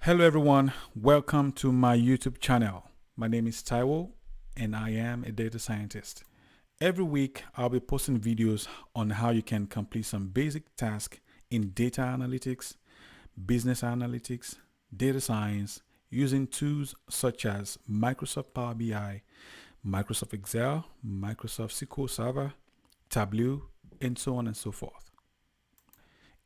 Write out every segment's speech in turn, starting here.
Hello everyone, welcome to my YouTube channel. My name is Taiwo and I am a data scientist. Every week I'll be posting videos on how you can complete some basic tasks in data analytics, business analytics, data science using tools such as Microsoft Power BI, Microsoft Excel, Microsoft SQL Server, Tableau, and so on and so forth.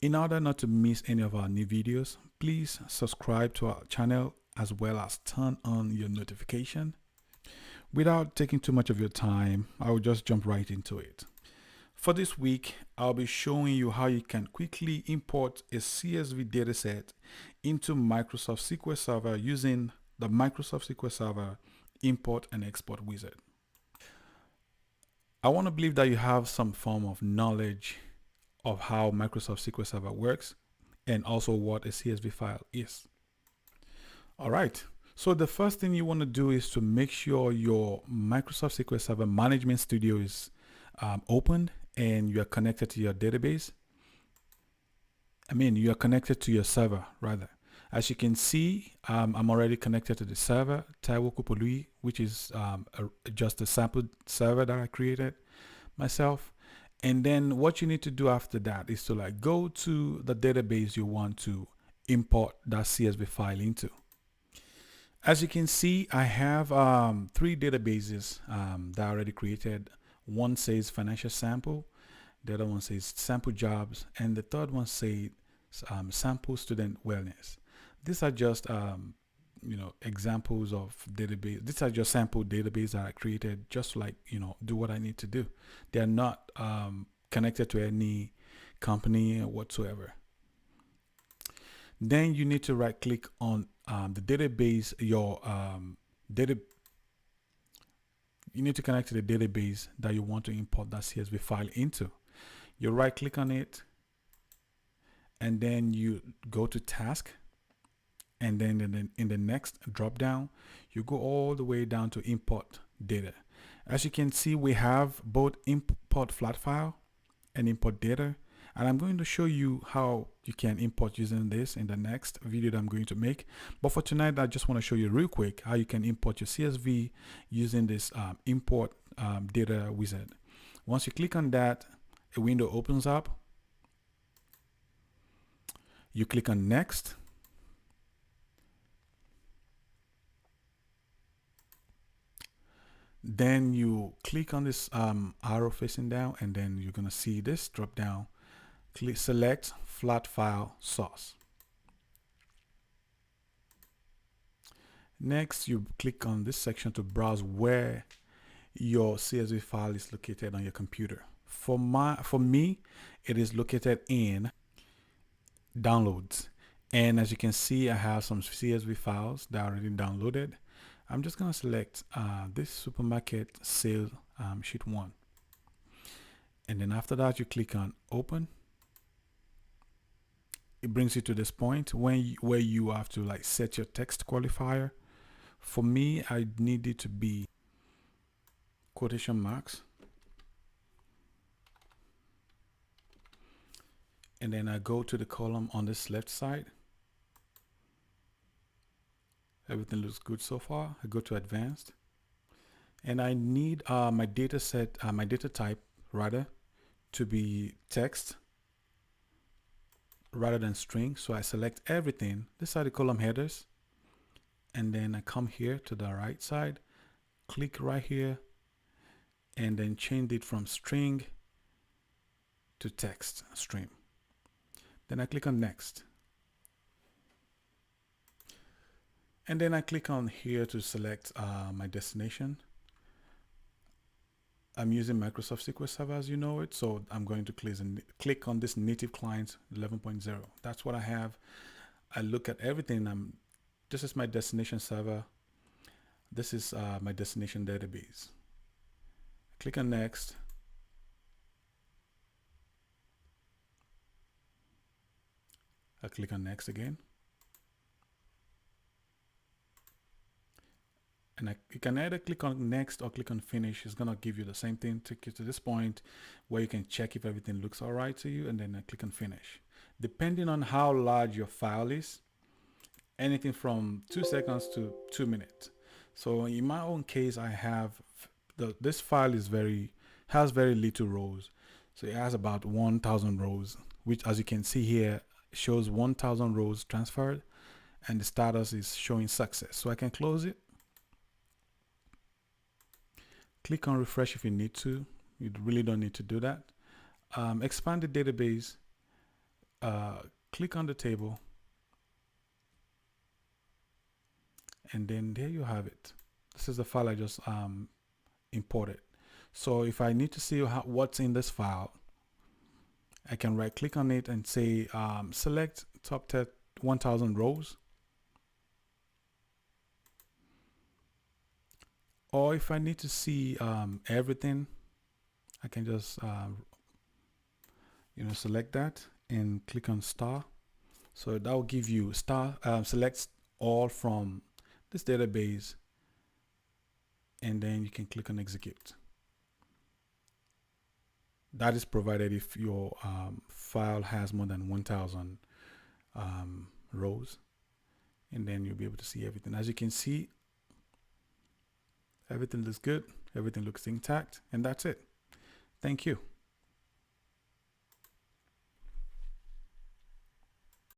In order not to miss any of our new videos, please subscribe to our channel as well as turn on your notification. Without taking too much of your time, I will just jump right into it. For this week, I'll be showing you how you can quickly import a CSV dataset into Microsoft SQL Server using the Microsoft SQL Server import and export wizard. I want to believe that you have some form of knowledge of how Microsoft SQL Server works and also what a CSV file is. All right, so the first thing you want to do is to make sure your Microsoft SQL Server Management Studio is opened and you are connected to your database. You are connected to your server rather. As you can see, I'm already connected to the server, Taiwo Kupului, which is just a sample server that I created myself. And then what you need to do after that is to go to the database you want to import that CSV file into. As you can see, I have three databases that I already created. One says financial sample, the other one says sample jobs, and the third one says sample student wellness. These are just examples of database. These are just sample database that I created just to do what I need to do. They are not connected to any company whatsoever. Then you need to right click on the database, you need to connect to the database that you want to import that CSV file into. You right click on it and then you go to task. And then in the next drop down, you go all the way down to import data. As you can see, we have both import flat file and import data. And I'm going to show you how you can import using this in the next video that I'm going to make. But for tonight, I just want to show you real quick how you can import your CSV using this import data wizard. Once you click on that, a window opens up. You click on next. Then you click on this arrow facing down, and then you're gonna see this drop down. Select flat file source. Next, you click on this section to browse where your CSV file is located on your computer. For me, it is located in downloads. And as you can see, I have some CSV files that are already downloaded. I'm just going to select this supermarket sale sheet 1. And then after that, you click on open. It brings you to this point where you have to set your text qualifier. For me, I need it to be quotation marks. And then I go to the column on this left side. Everything looks good so far. I go to advanced, and I need my data set, my data type rather, to be text rather than string. So I select everything. These are the column headers, and then I come here to the right side, click right here, and then change it from string to text string. Then I click on next. And then I click on here to select my destination. I'm using Microsoft SQL Server as you know it, so I'm going to click on this native client 11.0. That's what I have. I look at everything. This is my destination server. This is my destination database. Click on next. I click on next again. And you can either click on next or click on finish. It's gonna give you the same thing, take you to this point where you can check if everything looks all right to you, and then I click on finish. Depending on how large your file is anything from 2 seconds to 2 minutes. So in my own case, I have this file has very little rows. So it has about 1,000 rows, which, as you can see here, shows 1,000 rows transferred, and the status is showing success. So I can close it. Click on refresh if you need to. You really don't need to do that. Expand the database. Click on the table, and then there you have it. This is the file I just imported. So if I need to see what's in this file, I can right click on it and say select top 1,000 rows. Or if I need to see everything, I can just select that and click on star. So that will give you star select all from this database, and then you can click on execute. That is provided if your file has more than 1,000 rows, and then you'll be able to see everything. As you can see, everything looks good, everything looks intact, and that's it. Thank you.